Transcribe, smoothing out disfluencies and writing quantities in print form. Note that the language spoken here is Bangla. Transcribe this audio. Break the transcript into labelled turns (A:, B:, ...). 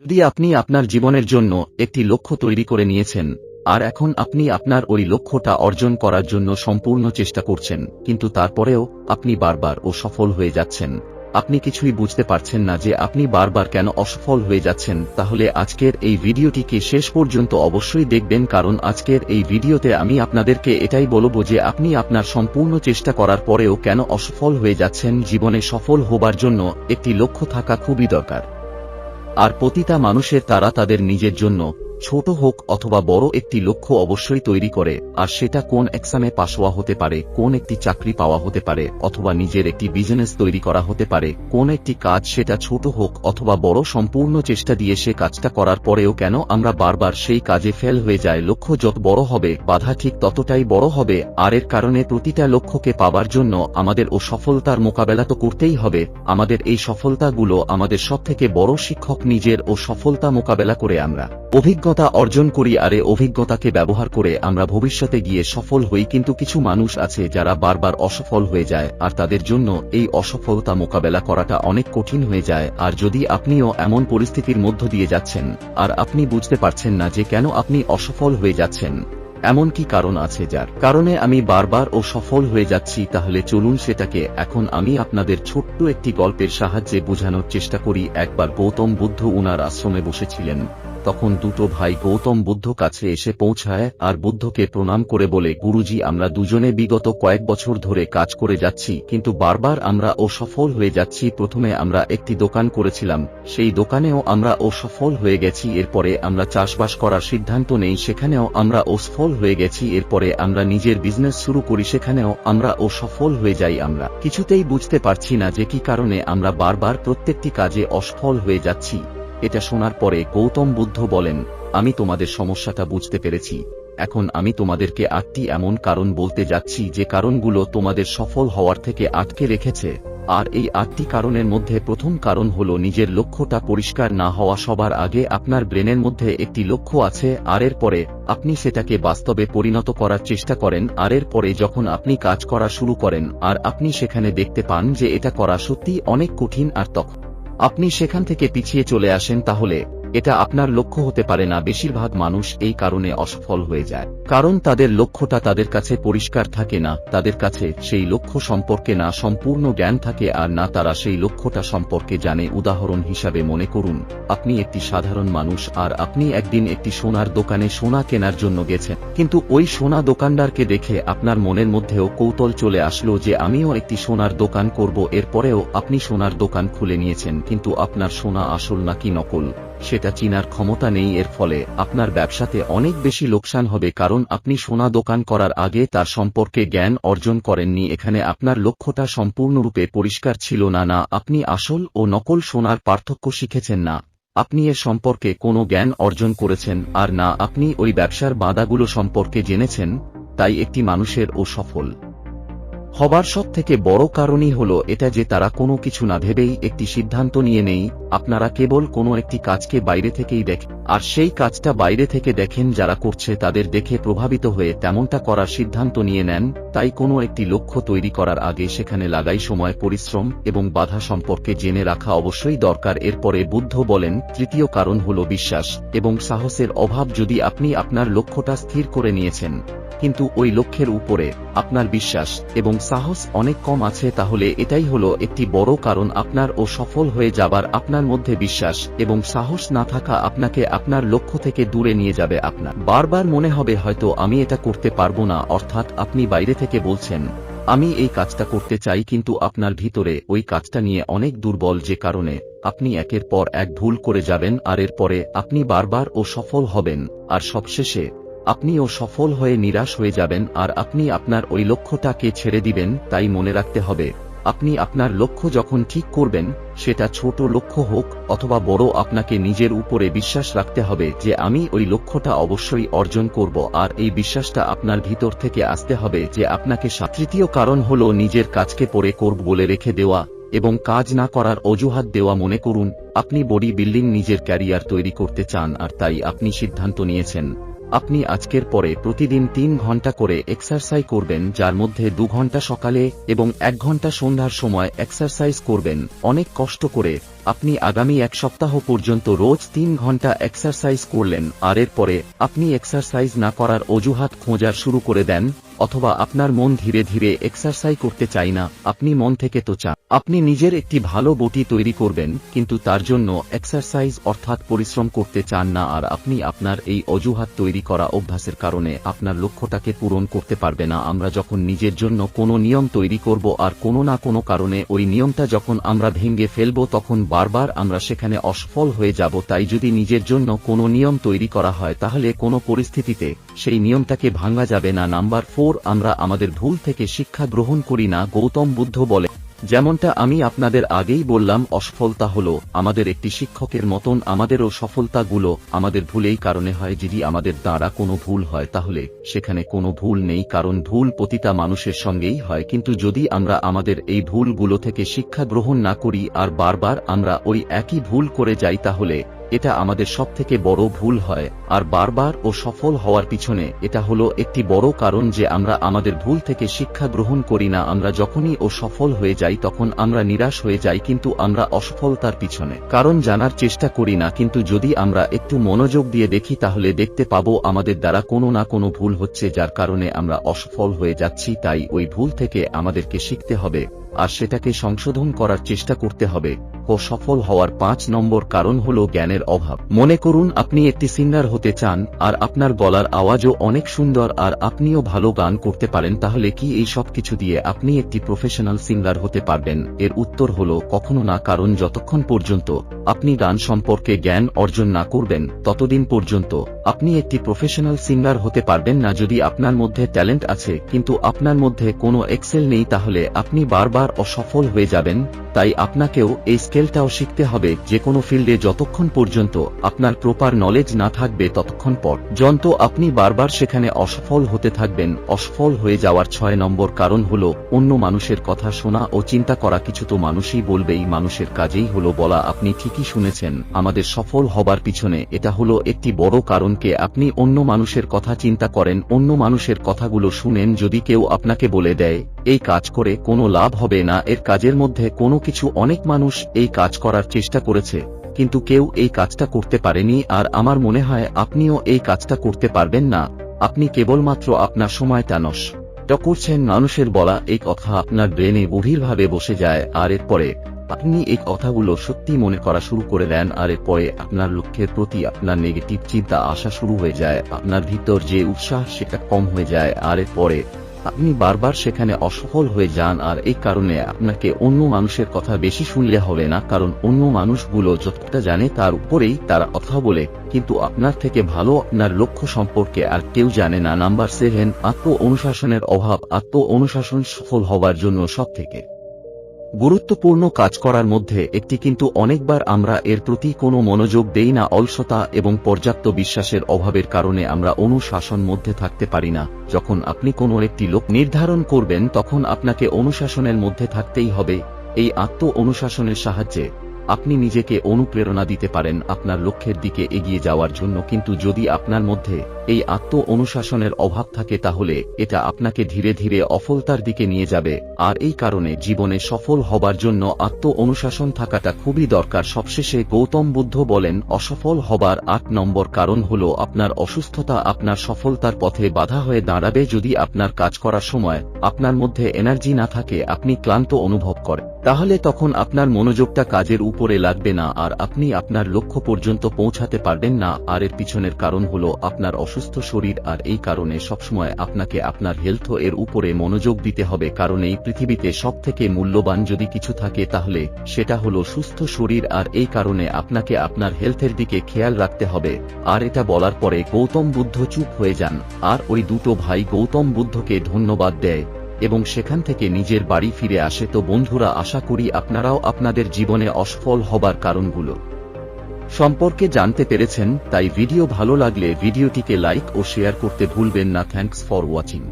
A: যদি আপনি আপনার জীবনের জন্য একটি লক্ষ্য তৈরি করে নিয়েছেন, আর এখন আপনি আপনার ওই লক্ষ্যটা অর্জন করার জন্য সম্পূর্ণ চেষ্টা করছেন, কিন্তু তারপরেও আপনি বারবার অসফল হয়ে যাচ্ছেন, আপনি কিছুই বুঝতে পারছেন না যে আপনি বারবার কেন অসফল হয়ে যাচ্ছেন, তাহলে আজকের এই ভিডিওটিকে শেষ পর্যন্ত অবশ্যই দেখবেন, কারণ আজকের এই ভিডিওতে আমি আপনাদেরকে এটাই বলবো যে আপনি আপনার সম্পূর্ণ চেষ্টা করার পরেও কেন অসফল হয়ে যাচ্ছেন। জীবনে সফল হবার জন্য একটি লক্ষ্য থাকা খুবই দরকার, আর প্রতিটা মানুষের তারা তাদের নিজের জন্য ছোট হোক অথবা বড় একটি লক্ষ্য অবশ্যই তৈরি করে, আর সেটা কোন এক্সামে পাশ হওয়া হতে পারে, কোন একটি চাকরি পাওয়া হতে পারে, অথবা নিজের একটি বিজনেস তৈরি করা হতে পারে, কোন একটি কাজ সেটা ছোট হোক অথবা বড়, সম্পূর্ণ চেষ্টা দিয়ে সে কাজটা করার পরেও কেন আমরা বারবার সেই কাজে ফেল হয়ে যায়। লক্ষ্য যত বড় হবে বাধা ঠিক ততটাই বড় হবে, আর এর কারণে প্রতিটা লক্ষ্যকে পাবার জন্য আমাদের ও সফলতার মোকাবেলা তো করতেই হবে। আমাদের এই সফলতাগুলো আমাদের সবথেকে বড় শিক্ষক। নিজের ও সফলতা মোকাবেলা করে আমরা অভিজ্ঞতা অর্জন করি, আর এই অভিজ্ঞতাকে ব্যবহার করে আমরা ভবিষ্যতে গিয়ে সফল হই। কিন্তু কিছু মানুষ আছে যারা বারবার অসফল হয়ে যায়, আর তাদের জন্য এই অসফলতা মোকাবেলা করাটা অনেক কঠিন হয়ে যায়। আর যদি আপনিও এমন পরিস্থিতির মধ্য দিয়ে যাচ্ছেন আর আপনি বুঝতে পারছেন না যে কেন আপনি অসফল হয়ে যাচ্ছেন, এমন কি কারণ আছে যার কারণে আমি বারবার অসফল হয়ে যাচ্ছি, তাহলে চলুন সেটাকে এখন আমি আপনাদের ছোট্ট একটি গল্পের সাহায্যে বোঝানোর চেষ্টা করি। একবার গৌতম বুদ্ধ উনার আশ্রমে বসেছিলেন, তখন দুটো ভাই গৌতম বুদ্ধ কাছে এসে পৌঁছায় আর বুদ্ধকে প্রণাম করে বলে, গুরুজি, আমরা দুজনে বিগত কয়েক বছর ধরে কাজ করে যাচ্ছি, কিন্তু বারবার আমরা অসফল হয়ে যাচ্ছি। প্রথমে আমরা একটি দোকান করেছিলাম, সেই দোকানেও আমরা অসফল হয়ে গেছি। এরপরে আমরা চাষবাস করার সিদ্ধান্ত নেই, সেখানেও আমরা অসফল হয়ে গেছি। এরপরে আমরা নিজের বিজনেস শুরু করি, সেখানেও আমরা অসফল হয়ে যাই। আমরা কিছুতেই বুঝতে পারছি না যে কি কারণে আমরা বারবার প্রত্যেকটি কাজে অসফল হয়ে যাচ্ছি। এটা শোনার পরে গৌতম বুদ্ধ বলেন, আমি তোমাদের সমস্যাটা বুঝতে পেরেছি। এখন আমি তোমাদেরকে 8টি এমন কারণ বলতে যাচ্ছি যে কারণগুলো তোমাদের সফল হওয়ার থেকে আটকে রেখেছে। আর এই 8টি কারণের মধ্যে প্রথম কারণ হলো নিজের লক্ষ্যটা পরিষ্কার না হওয়া। সবার আগে আপনার ব্রেনের মধ্যে একটি লক্ষ্য আছে, আর এর পরে আপনি সেটাকে বাস্তবে পরিণত করার চেষ্টা করেন, আর এর পরে যখন আপনি কাজ করা শুরু করেন আর আপনি সেখানে দেখতে পান যে এটা করা সত্যি অনেক কঠিন, আর তখন আপনি সেখান থেকে পিছিয়ে চলে আসেন, তাহলে এটা আপনার লক্ষ্য হতে পারে না। বেশিরভাগ মানুষ এই কারণে অসফল হয়ে যায়, কারণ তাদের লক্ষ্যটা তাদের কাছে পরিষ্কার থাকে না, তাদের কাছে সেই লক্ষ্য সম্পর্কে না সম্পূর্ণ জ্ঞান থাকে, আর না তারা সেই লক্ষ্যটা সম্পর্কে জানে। উদাহরণ হিসাবে মনে করুন, আপনি একটি সাধারণ মানুষ, আর আপনি একদিন একটি সোনার দোকানে সোনা কেনার জন্য গেছেন, কিন্তু ওই সোনা দোকানদারকে দেখে আপনার মনের মধ্যেও কৌতূহল চলে আসলো যে আমিও একটি সোনার দোকান করব। এরপরেও আপনি সোনার দোকান খুলে নিয়েছেন, কিন্তু আপনার সোনা আসল নাকি নকল সেটা চিনার ক্ষমতা নেই। এর ফলে আপনার ব্যবসাতে অনেক বেশি লোকসান হবে, কারণ আপনি সোনা দোকান করার আগে তার সম্পর্কে জ্ঞান অর্জন করেননি। এখানে আপনার লক্ষ্যটা সম্পূর্ণরূপে পরিষ্কার ছিল না, না আপনি আসল ও নকল সোনার পার্থক্য শিখেছেন, না আপনি এর সম্পর্কে কোনো জ্ঞান অর্জন করেছেন, আর না আপনি ওই ব্যবসার বাধাগুলো সম্পর্কে জেনেছেন। তাই একটি মানুষের অসফল হবার সব থেকে বড় কারণই হলো এটা যে তারা কোনো কিছু না ভেবেই একটি সিদ্ধান্ত নিয়ে নেই। আপনারা কেবল কোনো একটি কাজকে বাইরে থেকেই দেখেন, আর সেই কাজটা বাইরে থেকে দেখেন যারা করছে তাদের দেখে প্রভাবিত হয়ে তেমনটা করার সিদ্ধান্ত নিয়ে নেন। তাই কোনো একটি লক্ষ্য তৈরি করার আগে সেখানে লাগাই সময়, পরিশ্রম এবং বাধা সম্পর্কে জেনে রাখা অবশ্যই দরকার। এরপরে বুদ্ধ বলেন, তৃতীয় কারণ হলো বিশ্বাস এবং সাহসের অভাব। যদি আপনি আপনার লক্ষ্যটা স্থির করে নিয়েছেন, কিন্তু ওই লক্ষ্যের উপরে আপনার বিশ্বাস এবং সাহস অনেক কম আছে, তাহলে এটাই হলো একটি বড় কারণ আপনার সফল হয়ে যাবার। আপনার মধ্যে বিশ্বাস এবং সাহস না থাকা আপনাকে আপনার লক্ষ্য থেকে দূরে নিয়ে যাবে। আপনার বারবার মনে হবে হয়তো আমি এটা করতে পারবো না, অর্থাৎ আপনি বাইরে থেকে বলছেন আমি এই কাজটা করতে চাই, কিন্তু আপনার ভিতরে ওই কাজটা নিয়ে অনেক দুর্বল, যে কারণে আপনি একের পর এক ভুল করে যাবেন, আর এর পরে আপনি বারবার সফল হবেন, আর সবশেষে আপনিও সফল হয়ে নিরাশ হয়ে যাবেন, আর আপনি আপনার ওই লক্ষ্যটাকে ছেড়ে দিবেন। তাই মনে রাখতে হবে, আপনি আপনার লক্ষ্য যখন ঠিক করবেন, সেটা ছোট লক্ষ্য হোক অথবা বড়, আপনাকে নিজের উপরে বিশ্বাস রাখতে হবে যে আমি ওই লক্ষ্যটা অবশ্যই অর্জন করব, আর এই বিশ্বাসটা আপনার ভিতর থেকে আসতে হবে যে আপনাকে। তৃতীয় কারণ হলো নিজের কাজকে পরে করব বলে রেখে দেওয়া এবং কাজ না করার অজুহাত দেওয়া। মনে করুন আপনি বডি বিল্ডিং নিজের ক্যারিয়ার তৈরি করতে চান, আর তাই আপনি সিদ্ধান্ত নিয়েছেন আপনি আজকের পরে প্রতিদিন 3 ঘন্টা করে এক্সারসাইজ করবেন, যার মধ্যে 2 ঘন্টা সকালে এবং 1 ঘন্টা সন্ধ্যার সময় এক্সারসাইজ করবেন। অনেক কষ্ট করে আপনি আগামী 1 সপ্তাহ পর্যন্ত রোজ 3 ঘন্টা এক্সারসাইজ করলেন আর এরপরে আপনি এক্সারসাইজ না করার অজুহাত খোঁজা শুরু করে দেন, অথবা আপনার মন ধীরে ধীরে এক্সারসাইজ করতে চায় না, আপনি মন থেকে তো চান আপনি নিজের একটি ভালো বডি তৈরি করবেন, কিন্তু তার জন্য এক্সারসাইজ অর্থাৎ পরিশ্রম করতে চান না, আর আপনি আপনার এই অজুহাত তৈরি করা অভ্যাসের কারণে আপনার লক্ষ্যটাকে পূরণ করতে পারবে না। আমরা যখন নিজের জন্য কোনো নিয়ম তৈরি করব আর কোনো না কোনো কারণে ওই নিয়মটা যখন আমরা ভেঙে ফেলব তখন বারবার আমরা সেখানে অসফল হয়ে যাব। তাই যদি নিজের জন্য কোনো নিয়ম তৈরি করা হয় তাহলে কোনো পরিস্থিতিতে সেই নিয়মটাকে ভাঙা যাবে না। নাম্বার 4, আমরা আমাদের ভুল থেকে শিক্ষা গ্রহণ করি না। গৌতম বুদ্ধ বলে, যেমনটা আমি আপনাদের আগেই বললাম, অসফলতা হলো আমাদের একটি শিক্ষকের মতন। আমাদেরও সফলতাগুলো আমাদের ভুলেই কারণে হয়। যদি আমাদের দ্বারা কোনো ভুল হয় তাহলে সেখানে কোনো ভুল নেই, কারণ ভুল প্রতিটা মানুষের সঙ্গেই হয়। কিন্তু যদি আমরা আমাদের এই ভুলগুলো থেকে শিক্ষা গ্রহণ না করি আর বারবার আমরা ওই একই ভুল করে যাই তাহলে এটা আমাদের সবথেকে বড় ভুল হয়। আর বারবার ও সফল হওয়ার পিছনে এটা হলো একটি বড় কারণ যে আমরা আমাদের ভুল থেকে শিক্ষা গ্রহণ করি না। আমরা যখনই ও সফল হয়ে যাই তখন আমরা নিরাশ হয়ে যাই, কিন্তু আমরা অসফলতার পিছনে কারণ জানার চেষ্টা করি না। কিন্তু যদি আমরা একটু মনোযোগ দিয়ে দেখি তাহলে দেখতে পাবো আমাদের দ্বারা কোনো না কোনো ভুল হচ্ছে যার কারণে আমরা অসফল হয়ে যাচ্ছি। তাই ওই ভুল থেকে আমাদেরকে শিখতে হবে আর সেটাকে সংশোধন করার চেষ্টা করতে হবে। ও সফল হওয়ার 5 নম্বর কারণ হলো জ্ঞানের অভাব। মনে করুন আপনি একটি সিঙ্গার হতে চান আর আপনার গলার আওয়াজও অনেক সুন্দর আর আপনিও ভালো গান করতে পারেন, তাহলে কি এই সব কিছু দিয়ে আপনি একটি প্রফেশনাল সিঙ্গার হতে পারবেন? এর উত্তর হলো কখনো না, কারণ যতক্ষণ পর্যন্ত আপনি গান সম্পর্কে জ্ঞান অর্জন না করবেন ততদিন পর্যন্ত আপনি একটি প্রফেশনাল সিঙ্গার হতে পারবেন না। যদি আপনার মধ্যে ট্যালেন্ট আছে কিন্তু আপনার মধ্যে কোনো এক্সেল নেই তাহলে আপনি বারবার অসফল হয়ে যাবেন। তাই আপনাকেও এই স্কেলটাও শিখতে হবে। যে কোনো ফিল্ডে যতক্ষণ পর্যন্ত আপনার প্রপার নলেজ না থাকবে ততক্ষণ পর্যন্ত আপনি বারবার সেখানে অসফল হতে থাকবেন। অসফল হয়ে যাওয়ার 6 নম্বর কারণ হলো অন্য মানুষের কথা শোনা ও চিন্তা করা। কিছু তো মানুষই বলবেই, মানুষের কাজেই হলো বলা। আপনি ঠিকই শুনেছেন, আমাদের সফল হবার পিছনে এটা হলো একটি বড় কারণকে আপনি অন্য মানুষের কথা চিন্তা করেন, অন্য মানুষের কথাগুলো শুনেন। যদি কেউ আপনাকে বলে দেয় এই কাজ করে কোনো লাভ হবে না, এর কাজের মধ্যে কোনো কিছু, অনেক মানুষ এই কাজ করার চেষ্টা করেছে কিন্তু কেউ এই কাজটা করতে পারেনি, আর আমার মনে হয় আপনিও এই কাজটা করতে পারবেন না। আপনি কেবলমাত্র আপনার সময়টা নষ্ট করছেন। মানুষের বলা এই কথা আপনার ব্রেনে গভীরভাবে বসে যায় আর এরপরে আপনি এই কথাগুলো সত্যি মনে করা শুরু করে দেন, আর এরপরে আপনার লক্ষ্যের প্রতি আপনার নেগেটিভ চিন্তা আসা শুরু হয়ে যায়। আপনার ভিতর যে উৎসাহ সেটা কম হয়ে যায় আর এরপরে আপনি বারবার সেখানে অসফল হয়ে যান। আর এই কারণে আপনাকে অন্য মানুষের কথা বেশি শুনলে হবে না, কারণ অন্য মানুষগুলো যতটা জানে তার উপরেই তারা কথা বলে, কিন্তু আপনার থেকে ভালো আপনার লক্ষ্য সম্পর্কে আর কেউ জানে না। নাম্বার 7, আত্ম অনুশাসনের অভাব। আত্ম অনুশাসন সফল হবার জন্য সবথেকে গুরুত্বপূর্ণ কাজ করার মধ্যে একটি, কিন্তু অনেকবার আমরা এর প্রতি কোনো মনোযোগ দেই না। অলসতা এবং পর্যাপ্ত বিশ্বাসের অভাবের কারণে আমরা অনুশাসন মধ্যে থাকতে পারি না। যখন আপনি কোনো একটি লক্ষ্য নির্ধারণ করবেন তখন আপনাকে অনুশাসনের মধ্যে থাকতেই হবে। এই আত্ম অনুশাসনের সাহায্যে আপনি নিজেকে অনুপ্রেরণা দিতে পারেন আপনার লক্ষ্যের দিকে এগিয়ে যাওয়ার জন্য। কিন্তু যদি আপনার মধ্যে এই আত্ম অনুশাসনের অভাব থাকে তাহলে এটা আপনাকে ধীরে ধীরে অফলতার দিকে নিয়ে যাবে। আর এই কারণে জীবনে সফল হবার জন্য আত্ম অনুশাসন থাকাটা খুবই দরকার। সবশেষে গৌতম বুদ্ধ বলেন, অসফল হবার 8 নম্বর কারণ হলো আপনার অসুস্থতা আপনার সফলতার পথে বাধা হয়ে দাঁড়াবে। যদি আপনার কাজ করার সময় আপনার মধ্যে এনার্জি না থাকে, আপনি ক্লান্ত অনুভব করেন, তাহলে তখন আপনার মনোযোগটা কাজের উপরে লাগবে না আর আপনি আপনার লক্ষ্য পর্যন্ত পৌঁছাতে পারবেন না। আর এর পিছনের কারণ হলো আপনার অসুস্থ শরীর। আর এই কারণে সবসময় আপনাকে আপনার হেলথ এর উপরে মনোযোগ দিতে হবে, কারণ এই পৃথিবীতে সবথেকে মূল্যবান যদি কিছু থাকে তাহলে সেটা হলো সুস্থ শরীর। আর এই কারণে আপনাকে আপনার হেলথের দিকে খেয়াল রাখতে হবে। আর এটা বলার পরে গৌতম বুদ্ধ চুপ হয়ে যান আর ওই দুটো ভাই গৌতম বুদ্ধকে ধন্যবাদ দেয় এবং সেখান থেকে নিজের বাড়ি ফিরে আসে। তো বন্ধুরা, আশা করি আপনারাও আপনাদের জীবনে অসফল হবার কারণগুলো সম্পর্কে জানতে পেরেছেন। তাই ভিডিও ভালো লাগলে ভিডিওটিকে লাইক ও শেয়ার করতে ভুলবেন না। Thanks for watching.